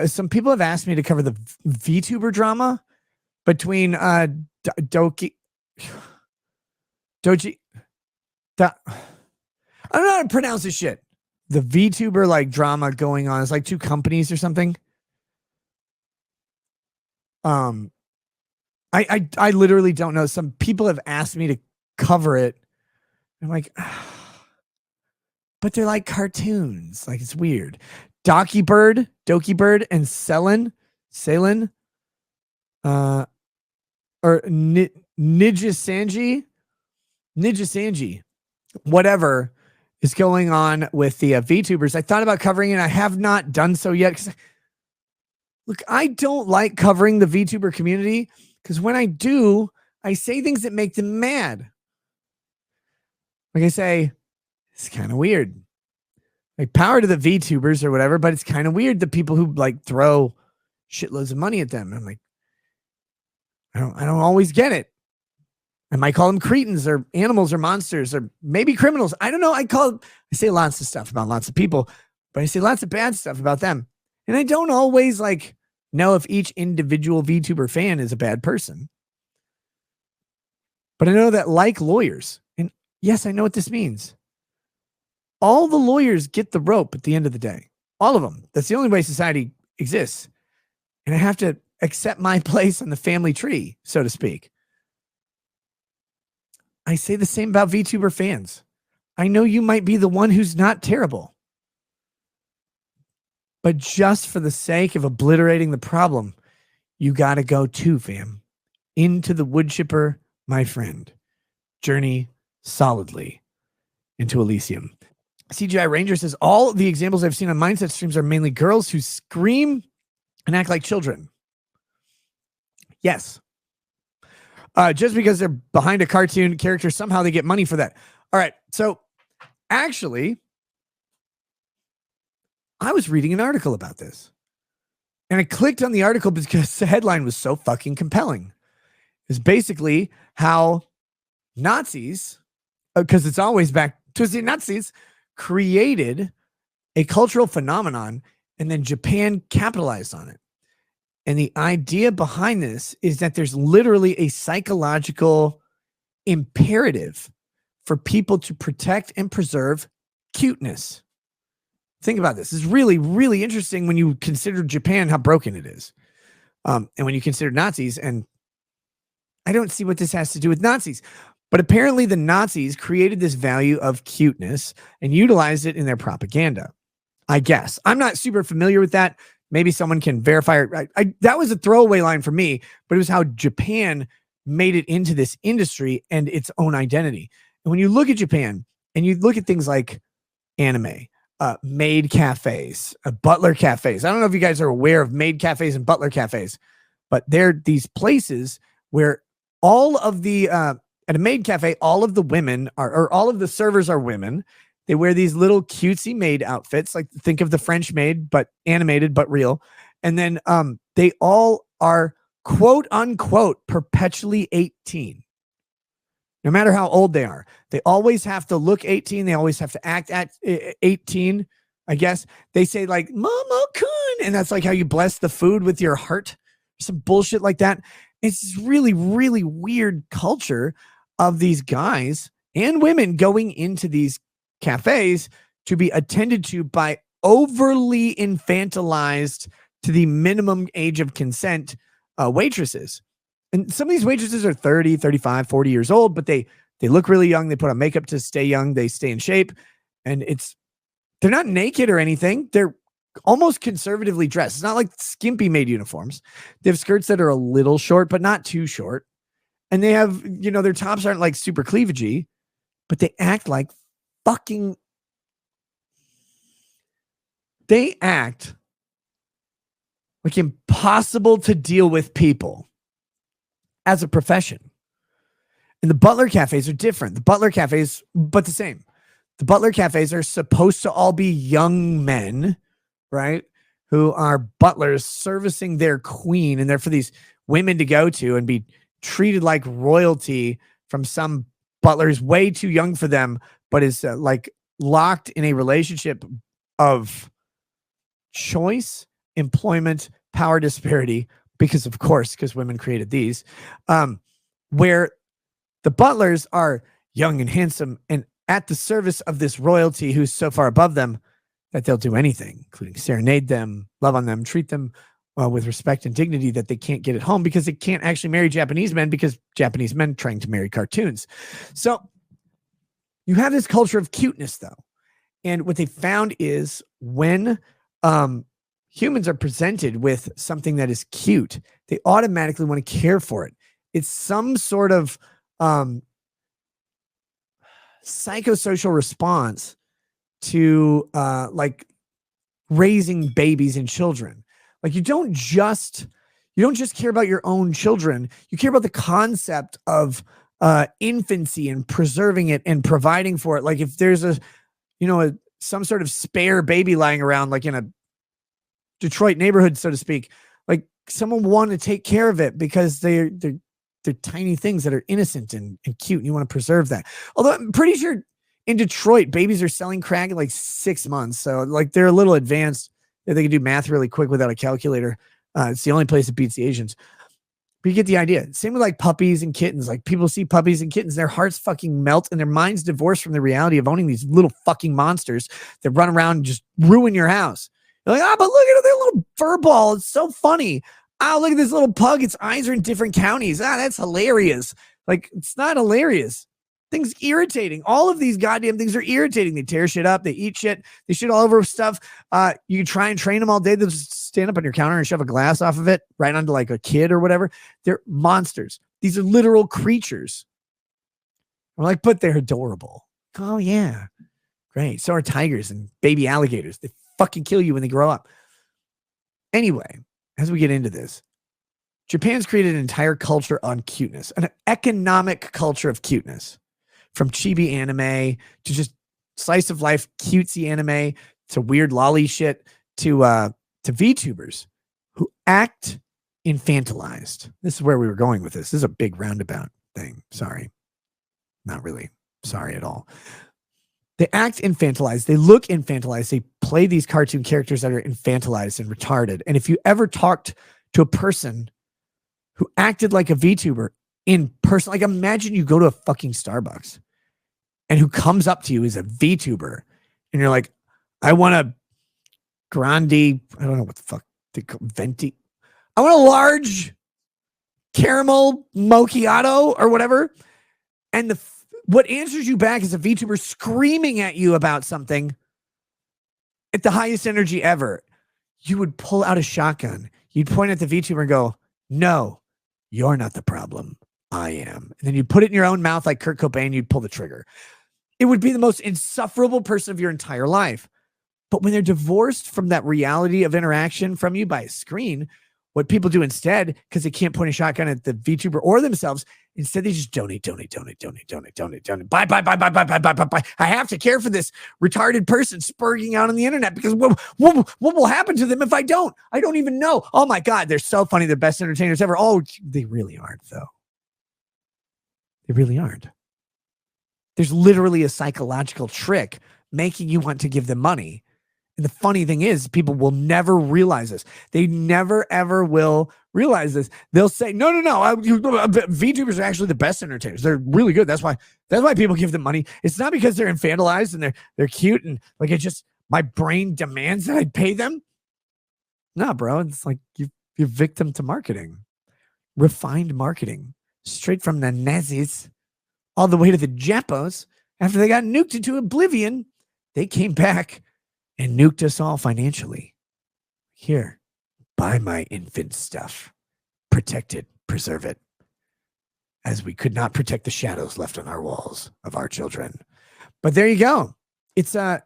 some people have asked me to cover the VTuber drama between Doji. I don't know how to pronounce this shit. The VTuber like drama going on. It's like two companies or something. I literally don't know. Some people have asked me to cover it. I'm like, but they're like cartoons. Like it's weird. Doki Bird, and Selin, or Nijisanji, whatever is going on with the VTubers. I thought about covering it. I have not done so yet. Look, I don't like covering the VTuber community because when I do, I say things that make them mad. Like I say, it's kind of weird. Like power to the VTubers or whatever, but it's kind of weird the people who like throw shitloads of money at them. And I'm like, I don't always get it. I might call them cretins or animals or monsters or maybe criminals. I don't know. I say lots of stuff about lots of people, but I say lots of bad stuff about them. And I don't always like know if each individual VTuber fan is a bad person. But I know that like lawyers, and yes, I know what this means. All the lawyers get the rope at the end of the day. All of them. That's the only way society exists. And I have to accept my place on the family tree, so to speak. I say the same about VTuber fans. I know you might be the one who's not terrible. But just for the sake of obliterating the problem, you got to go too, fam. Into the wood chipper, my friend. Journey solidly into Elysium. CGI Ranger says, all the examples I've seen on Mindset streams are mainly girls who scream and act like children. Yes. Just because they're behind a cartoon character, somehow they get money for that. All right. So actually, I was reading an article about this. And I clicked on the article because the headline was so fucking compelling. It's basically how Nazis, because it's always back to the Nazis, created a cultural phenomenon and then Japan capitalized on it. And the idea behind this is that there's literally a psychological imperative for people to protect and preserve cuteness. Think about this. It's really, really interesting when you consider Japan, how broken it is. And when you consider Nazis, and I don't see what this has to do with Nazis, but apparently the Nazis created this value of cuteness and utilized it in their propaganda. I guess. I'm not super familiar with that. Maybe someone can verify it. That was a throwaway line for me, but it was how Japan made it into this industry and its own identity. And when you look at Japan and you look at things like anime, maid cafes, butler cafes. I don't know if you guys are aware of maid cafes and butler cafes, but they're these places where all of the, at a maid cafe, all of the women are, or all of the servers are women. They wear these little cutesy maid outfits, like think of the French maid, but animated, but real. And then they all are quote unquote perpetually 18. No matter how old they are, they always have to look 18. They always have to act at 18. I guess they say like Momo-kun, and that's like how you bless the food with your heart. Some bullshit like that. It's this really, really weird culture of these guys and women going into these cafes to be attended to by overly infantilized to the minimum age of consent waitresses. And some of these waitresses are 30, 35, 40 years old, but they look really young. They put on makeup to stay young. They stay in shape. And they're not naked or anything. They're almost conservatively dressed. It's not like skimpy maid uniforms. They have skirts that are a little short, but not too short. And they have, their tops aren't like super cleavagey, but they act like they act like impossible to deal with people as a profession. And the butler cafes are different. The butler cafes, but the same. The butler cafes are supposed to all be young men, right? Who are butlers servicing their queen. And they're for these women to go to and be treated like royalty from some butler who's way too young for them, but is like locked in a relationship of choice employment, power disparity, because of course, because women created these, where the butlers are young and handsome and at the service of this royalty who's so far above them that they'll do anything, including serenade them, love on them, treat them with respect and dignity that they can't get at home because they can't actually marry Japanese men because Japanese men trying to marry cartoons. So you have this culture of cuteness, though. And what they found is when humans are presented with something that is cute, they automatically want to care for it. It's some sort of psychosocial response to like raising babies and children. Like you don't just care about your own children. You care about the concept of infancy and preserving it and providing for it. Like if there's some sort of spare baby lying around, like in a Detroit neighborhood, so to speak, like someone want to take care of it because they're tiny things that are innocent and cute, and you want to preserve that. Although I'm pretty sure in Detroit, babies are selling crack in like 6 months. So like they're a little advanced. They can do math really quick without a calculator. It's the only place that beats the Asians. But you get the idea. Same with like puppies and kittens. Like people see puppies and kittens, their hearts fucking melt and their minds divorced from the reality of owning these little fucking monsters that run around and just ruin your house. You're like, but look at their little fur ball. It's so funny. Oh, look at this little pug. Its eyes are in different counties. That's hilarious. Like, it's not hilarious. Things irritating. All of these goddamn things are irritating. They tear shit up. They eat shit. They shit all over stuff. You try and train them all day. They'll just stand up on your counter and shove a glass off of it right onto like a kid or whatever. They're monsters. These are literal creatures. We're like, but they're adorable. Oh, yeah. Great. So are tigers and baby alligators. They fucking kill you when they grow up. Anyway, as we get into this, Japan's created an entire culture on cuteness, an economic culture of cuteness, from chibi anime to just slice of life cutesy anime to weird lolly shit to VTubers who act infantilized. This is where we were going with this. This is a big roundabout thing. Sorry. Not really sorry at all. They act infantilized. They look infantilized. They play these cartoon characters that are infantilized and retarded. And if you ever talked to a person who acted like a VTuber in person, like imagine you go to a fucking Starbucks and who comes up to you is a VTuber and you're like, I want a grande, I don't know what the fuck they call venti. I want a large caramel macchiato or whatever. And what answers you back is a VTuber screaming at you about something at the highest energy ever. You would pull out a shotgun. You'd point at the VTuber and go, no, you're not the problem. I am. And then you put it in your own mouth like Kurt Cobain, you'd pull the trigger. It would be the most insufferable person of your entire life. But when they're divorced from that reality of interaction from you by a screen, what people do instead, because they can't point a shotgun at the VTuber or themselves, instead they just donate. Buy. I have to care for this retarded person spurging out on the internet because what will happen to them if I don't? I don't even know. Oh my God, they're so funny. They're best entertainers ever. Oh, they really aren't though. They really aren't. There's literally a psychological trick making you want to give them money. And the funny thing is, people will never realize this. They never, ever will realize this. They'll say, no. VTubers are actually the best entertainers. They're really good. That's why people give them money. It's not because they're infantilized and they're cute and like it's just my brain demands that I pay them. No, bro. It's like you're victim to marketing. Refined marketing. Straight from the Nazis all the way to the Japos. After they got nuked into oblivion, they came back and nuked us all financially. Here, buy my infant stuff. Protect it, preserve it. As we could not protect the shadows left on our walls of our children. But there you go. It's a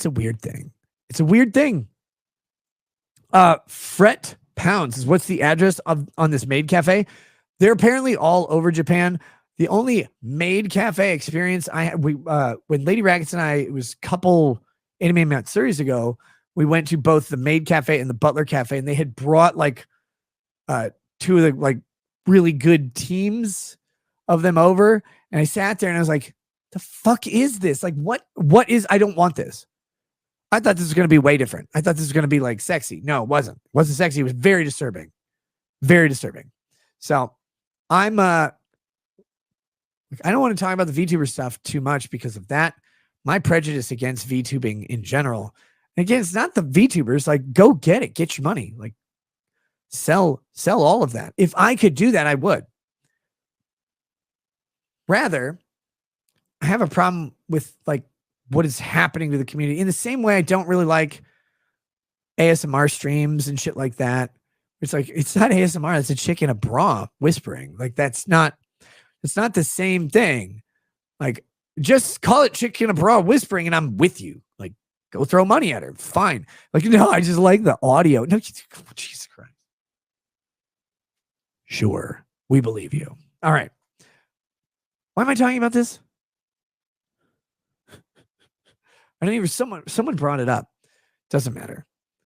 weird thing. It's a weird thing. Fret Pounds is what's the address on this maid cafe. They're apparently all over Japan. The only maid cafe experience I had, when Lady Rackets and I, it was a couple Anime Matsuris ago, we went to both the maid cafe and the butler cafe, and they had brought like two of the like really good teams of them over. And I sat there and I was like, the fuck is this? Like, what is, I don't want this. I thought this was going to be way different. I thought this was going to be like sexy. No, it wasn't. It wasn't sexy. It was very disturbing. Very disturbing. So I'm I don't want to talk about the VTuber stuff too much because of that. My prejudice against VTubing in general. And again, it's not the VTubers. Like, go get it. Get your money. Like, sell all of that. If I could do that, I would. Rather, I have a problem with like what is happening to the community in the same way I don't really like ASMR streams and shit like that. It's like, it's not ASMR. It's a chick in a bra whispering. Like, it's not the same thing. Like, just call it chick in a bra whispering and I'm with you. Like, go throw money at her. Fine. Like, no, I just like the audio. No, Jesus Christ. Sure. We believe you. All right. Why am I talking about this? I don't even, someone brought it up. Doesn't matter.